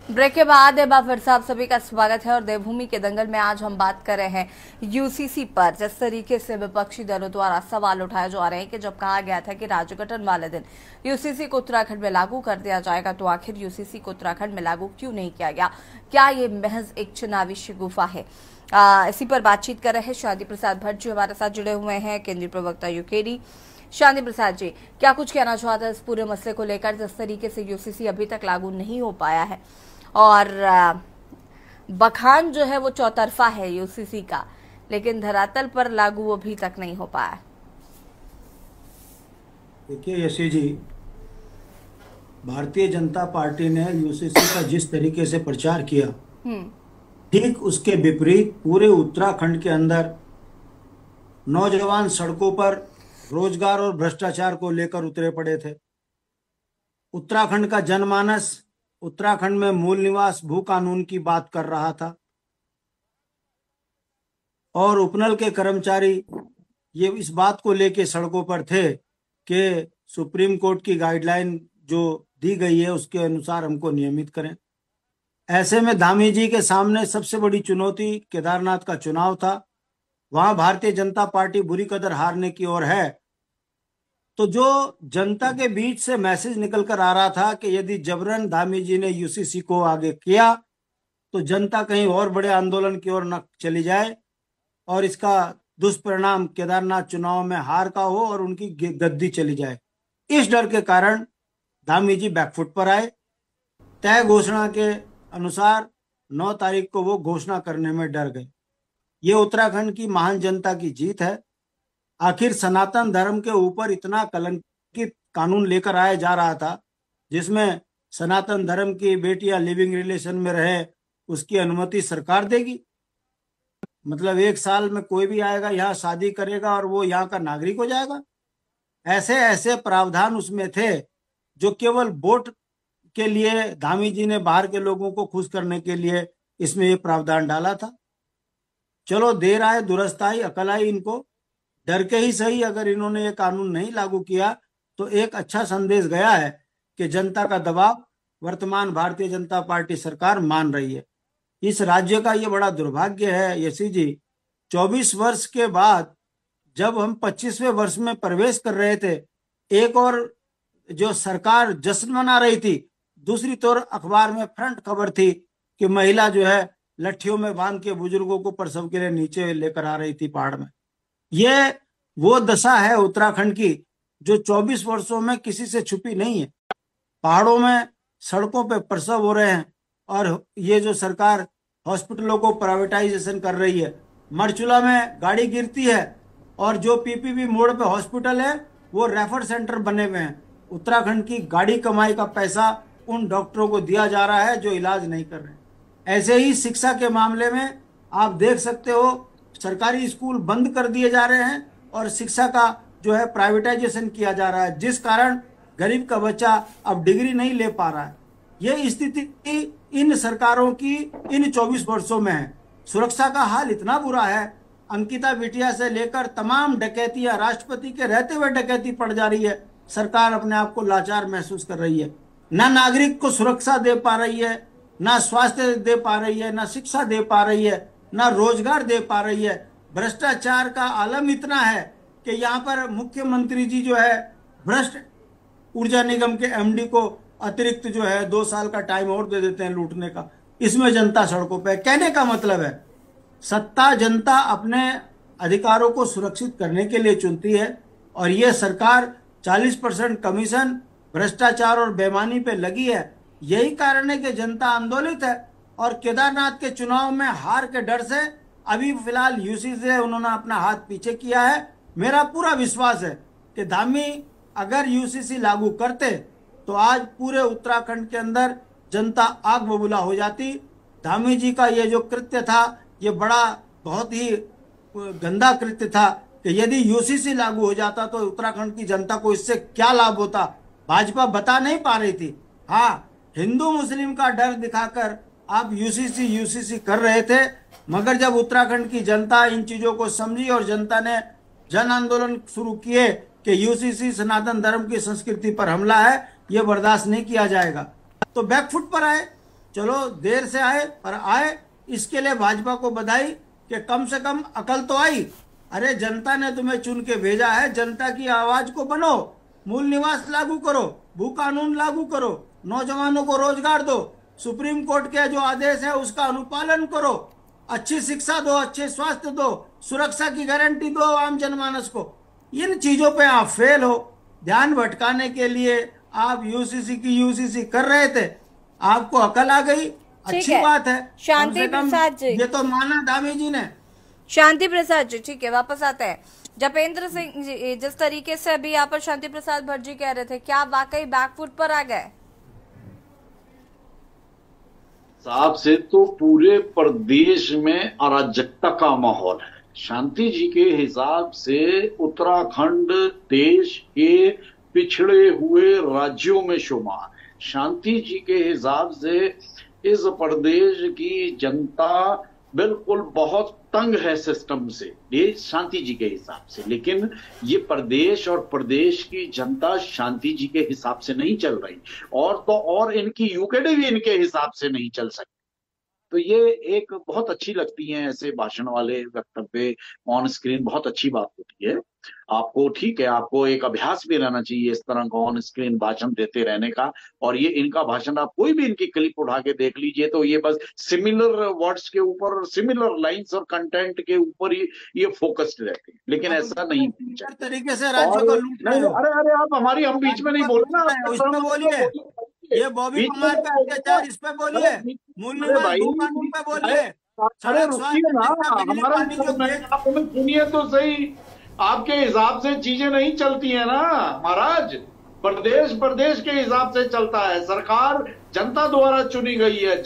Break के बाद एक बार फिर से आप सभी का स्वागत है और देवभूमि के दंगल में आज हम बात कर रहे हैं यूसीसी पर। जिस तरीके से विपक्षी दलों द्वारा सवाल उठाए जा रहे हैं कि जब कहा गया था कि राज्य गठन वाले दिन यूसीसी को उत्तराखंड में लागू कर दिया जाएगा, तो आखिर यूसीसी को उत्तराखंड में लागू क्यों नहीं किया गया? क्या ये महज एक चुनावी शगुफा है? इसी पर बातचीत कर रहे हैं शांति प्रसाद भट्ट जी हमारे साथ जुड़े हुए हैं, केंद्रीय प्रवक्ता यूकेडी। शांति प्रसाद जी, क्या कुछ कहना चाहते हैं इस पूरे मसले को लेकर, जिस तरीके से यूसीसी अभी तक लागू नहीं हो पाया है और बखान जो है वो चौतरफा है यूसीसी का, लेकिन धरातल पर लागू अभी तक नहीं हो पाया? देखिए यशी जी, भारतीय जनता पार्टी ने यूसीसी का जिस तरीके से प्रचार किया, ठीक उसके विपरीत पूरे उत्तराखंड के अंदर नौजवान सड़कों पर रोजगार और भ्रष्टाचार को लेकर उतरे पड़े थे। उत्तराखंड का जनमानस उत्तराखंड में मूल निवास भू कानून की बात कर रहा था और उपनल के कर्मचारी ये इस बात को लेके सड़कों पर थे कि सुप्रीम कोर्ट की गाइडलाइन जो दी गई है उसके अनुसार हमको नियमित करें। ऐसे में धामी जी के सामने सबसे बड़ी चुनौती केदारनाथ का चुनाव था। वहां भारतीय जनता पार्टी बुरी कदर हारने की ओर है। तो जो जनता के बीच से मैसेज निकल कर आ रहा था कि यदि जबरन धामी जी ने यूसीसी को आगे किया तो जनता कहीं और बड़े आंदोलन की ओर न चली जाए और इसका दुष्परिणाम केदारनाथ चुनाव में हार का हो और उनकी गद्दी चली जाए। इस डर के कारण धामी जी बैकफुट पर आए। तय घोषणा के अनुसार 9 तारीख को वो घोषणा करने में डर गए। ये उत्तराखंड की महान जनता की जीत है। आखिर सनातन धर्म के ऊपर इतना कलंकित कानून लेकर आया जा रहा था जिसमें सनातन धर्म की बेटियां लिविंग रिलेशन में रहे उसकी अनुमति सरकार देगी। मतलब 1 साल में कोई भी आएगा यहाँ शादी करेगा और वो यहाँ का नागरिक हो जाएगा। ऐसे ऐसे प्रावधान उसमें थे जो केवल वोट के लिए धामी जी ने बाहर के लोगों को खुश करने के लिए इसमें ये प्रावधान डाला था। चलो देर आए दुरुस्त आई, अकल आई इनको। डर के ही सही, अगर इन्होंने ये कानून नहीं लागू किया तो एक अच्छा संदेश गया है कि जनता का दबाव वर्तमान भारतीय जनता पार्टी सरकार मान रही है। इस राज्य का ये बड़ा दुर्भाग्य है यशी जी, 24 वर्ष के बाद जब हम 25वें वर्ष में प्रवेश कर रहे थे, एक और जो सरकार जश्न मना रही थी, दूसरी तरफ अखबार में फ्रंट खबर थी कि महिला जो है लट्ठियों में बांध के बुजुर्गों को प्रसव के लिए नीचे लेकर आ रही थी पहाड़ में। ये वो दशा है उत्तराखंड की जो 24 वर्षों में किसी से छुपी नहीं है। पहाड़ों में सड़कों पे प्रसव हो रहे हैं और ये जो सरकार हॉस्पिटलों को प्राइवेटाइजेशन कर रही है। मरचुला में गाड़ी गिरती है और जो पीपीपी मोड़ पे हॉस्पिटल है वो रेफर सेंटर बने हुए हैं। उत्तराखंड की गाड़ी कमाई का पैसा उन डॉक्टरों को दिया जा रहा है जो इलाज नहीं कर रहे। ऐसे ही शिक्षा के मामले में आप देख सकते हो, सरकारी स्कूल बंद कर दिए जा रहे हैं और शिक्षा का जो है प्राइवेटाइजेशन किया जा रहा है, जिस कारण गरीब का बच्चा अब डिग्री नहीं ले पा रहा है। ये स्थिति इन सरकारों की इन 24 वर्षों में है। सुरक्षा का हाल इतना बुरा है, अंकिता बिटिया से लेकर तमाम डकैतियां, राष्ट्रपति के रहते हुए डकैती पड़ जा रही है। सरकार अपने आप को लाचार महसूस कर रही है। ना नागरिक को सुरक्षा दे पा रही है, ना स्वास्थ्य दे पा रही है, ना शिक्षा दे पा रही है, ना रोजगार दे पा रही है। भ्रष्टाचार का आलम इतना है कि यहाँ पर मुख्यमंत्री जी जो है भ्रष्ट ऊर्जा निगम के एमडी को अतिरिक्त जो है 2 साल का टाइम और दे देते हैं लूटने का। इसमें जनता सड़कों पे। कहने का मतलब है सत्ता जनता अपने अधिकारों को सुरक्षित करने के लिए चुनती है और ये सरकार 40% कमीशन, भ्रष्टाचार और बेईमानी पे लगी है। यही कारण है कि जनता आंदोलित है और केदारनाथ के चुनाव में हार के डर से अभी फिलहाल यूसी से उन्होंने अपना हाथ पीछे किया है। मेरा पूरा विश्वास है कि धामी अगर यूसीसी लागू करते तो आज पूरे उत्तराखंड के अंदर जनता आग बबूला हो जाती। धामी जी का ये जो कृत्य था ये बड़ा बहुत ही गंदा कृत्य था कि यदि यूसीसी लागू हो जाता तो उत्तराखंड की जनता को इससे क्या लाभ होता, भाजपा बता नहीं पा रही थी। हाँ, हिंदू मुस्लिम का डर दिखाकर आप यूसीसी कर रहे थे, मगर जब उत्तराखंड की जनता इन चीजों को समझी और जनता ने जन आंदोलन शुरू किए कि यूसीसी सनातन धर्म की संस्कृति पर हमला है, ये बर्दाश्त नहीं किया जाएगा, तो बैकफुट पर आए। चलो देर से आए पर आए, इसके लिए भाजपा को बधाई कि कम से कम अकल तो आई। अरे जनता ने तुम्हें चुन के भेजा है, जनता की आवाज को बनो, मूल निवास लागू करो, भू कानून लागू करो, नौजवानों को रोजगार दो, सुप्रीम कोर्ट के जो आदेश है उसका अनुपालन करो, अच्छी शिक्षा दो, अच्छे स्वास्थ्य दो, सुरक्षा की गारंटी दो आम जनमानस को। इन चीजों पे आप फेल हो। ध्यान भटकाने के लिए आप यूसीसी की यूसीसी कर रहे थे, आपको अकल आ गई, ठीक अच्छी है। बात है। कम शांति से कम प्रसाद जी, ये तो माना धामी जी ने। शांति प्रसाद जी, ठीक है, वापस आते हैं। जपेंद्र सिंह जी, जिस तरीके से अभी यहाँ पर शांति प्रसाद भट्ट जी कह रहे थे, क्या वाकई बैकफुट पर आ गए? हिसाब से तो पूरे प्रदेश में अराजकता का माहौल है। शांति जी के हिसाब से उत्तराखंड देश के पिछड़े हुए राज्यों में शुमार है। शांति जी के हिसाब से इस प्रदेश की जनता बिल्कुल बहुत तंग है सिस्टम से, ये शांति जी के हिसाब से। लेकिन ये प्रदेश और प्रदेश की जनता शांति जी के हिसाब से नहीं चल रही, और तो और इनकी यूकेडी भी इनके हिसाब से नहीं चल सकती। तो ये एक बहुत अच्छी लगती है ऐसे भाषण वाले वक्तव्य ऑन स्क्रीन, बहुत अच्छी बात होती है। आपको ठीक है, आपको एक अभ्यास भी रहना चाहिए इस तरह का ऑन स्क्रीन भाषण देते रहने का। और ये इनका भाषण, आप कोई भी इनकी क्लिप उठा के देख लीजिए तो ये बस सिमिलर वर्ड्स के ऊपर, सिमिलर लाइंस और कंटेंट के ऊपर ही ये फोकस्ड रहते हैं। लेकिन ऐसा नहीं होना चाहिए। तरीके से राज्यों को लूट रहे नहीं, हो। अरे अरे, आप हमारी, हम बीच में नहीं बोल रहे ना, इसमें बोलिए, ये बॉबी कुमार पे अत्याचार इस पे बोलिए, मूल निवास भू कानून पे बोलिए, अरे सड़क रुकिए स्वास्थ्य ना, शिक्षा बिजली हमारा पानी जो आप हमें सुनिए तो सही। आपके हिसाब से चीजें नहीं चलती है ना महाराज, प्रदेश प्रदेश के हिसाब से चलता है। सरकार जनता द्वारा चुनी गई है।